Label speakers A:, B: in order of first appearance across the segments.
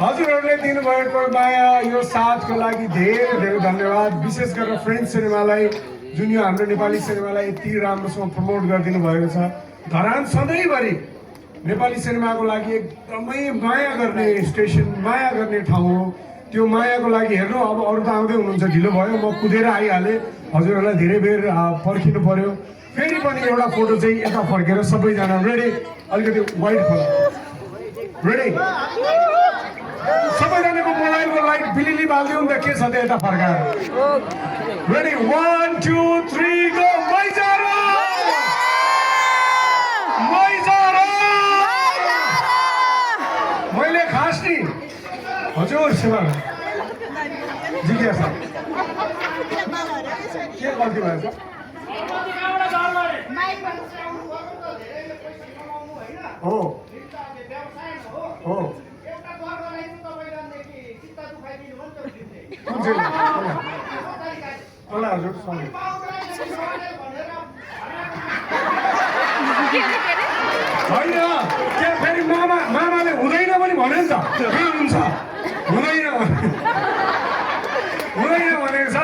A: हजुरहरूले दिनुभएको माया यो साथको लागि धेरै धेरै धन्यवाद। विशेष गरेर फ्रेन्च सिनेमालाई जुन यो हाम्रो नेपाली सिनेमालाई यति राम्रोसँग प्रमोट गरिदिनु भएको छ। धरान सधैँभरि नेपाली सिनेमाको लागि एकदमै माया गर्ने स्टेसन, माया गर्ने ठाउँ हो। त्यो मायाको लागि हेर्नु, अब अरू त आउँदै हुनुहुन्छ, ढिलो भयो, म कुदेर आइहालेँ। हजुरहरूलाई धेरै बेर पर्खिनु पर्यो। फेरि पनि एउटा फोटो चाहिँ यता फर्केर सबैजना रेडी, अलिकति वाइड खोला रेडी। सबैजनाको मोबाइलको लाइट बिलिली बाल्दिउँ नि त, के छ त यता फर्काएर। Ready 1 2 3 go. मैजारो मैजारो। मैले खास नि हजुर सेवा जिज्ञासा के गल्ती भएछ? हो हो हजुर सरी होइन, के फेरि मामाले हुँदैन पनि भन्यो नि त। कहाँ हुन्छ? हुँदैन भनेको छ।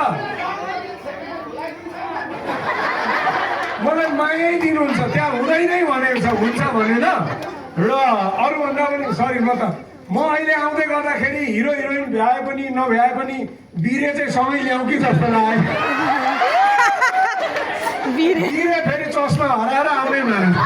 A: मलाई मायै दिनुहुन्छ, त्यहाँ हुँदैनै भनेको छ, हुन्छ भनेन। र अरूभन्दा पनि सरी, म अहिले आउँदै गर्दाखेरि हिरो हिरोइन भ्याए पनि नभ्याए पनि बिरे चाहिँ सँगै ल्याउँ कि जस्तो लाग्यो। बिरे फेरि चस्मा हराएर आउँदै मान्छ,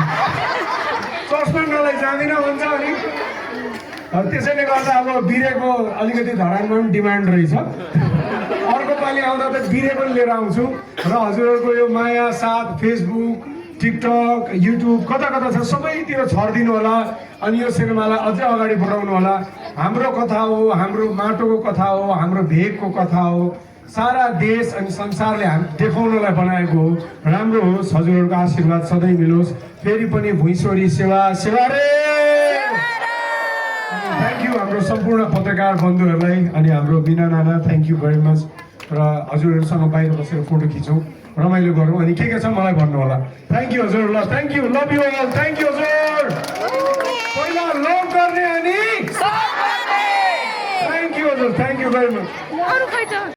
A: चस्मा नलाई जाँदिनँ भन्छ। अनि त्यसैले गर्दा अब बिरेको अलिकति धरानमा पनि डिमान्ड रहेछ। अर्को पालि आउँदा त बिरे पनि लिएर आउँछु। र हजुरहरूको यो माया साथ फेसबुक, टिकटक, युट्युब कता कता छ सबैतिर छरिदिनु होला। अनि यो सिनेमालाई अझै अगाडि बढाउनु होला। हाम्रो कथा हो, हाम्रो माटोको कथा हो, हाम्रो भेगको कथा हो। सारा देश अनि संसारले हामी देखाउनलाई बनाएको हो। राम्रो होस्, हजुरहरूको आशीर्वाद सधैँ मिलोस्। फेरि पनि भुइँसोरी सेवा सेवा रे। थ्याङ्क यू हाम्रो सम्पूर्ण पत्रकार बन्धुहरूलाई अनि हाम्रो बिना नाना, थ्याङ्क यू भेरी मच। र हजुरहरूसँग बाहिर बसेर फोटो खिचौँ, रमाइलो गरौँ। अनि के छ मलाई भन्नु होला। थ्याङ्क यू हजुर। ल thank you, love you all, thank you हजुर। पहिला लभ गर्ने अनि थ्याङ्क यू हजुर, थ्याङ्क यू भेरी मच।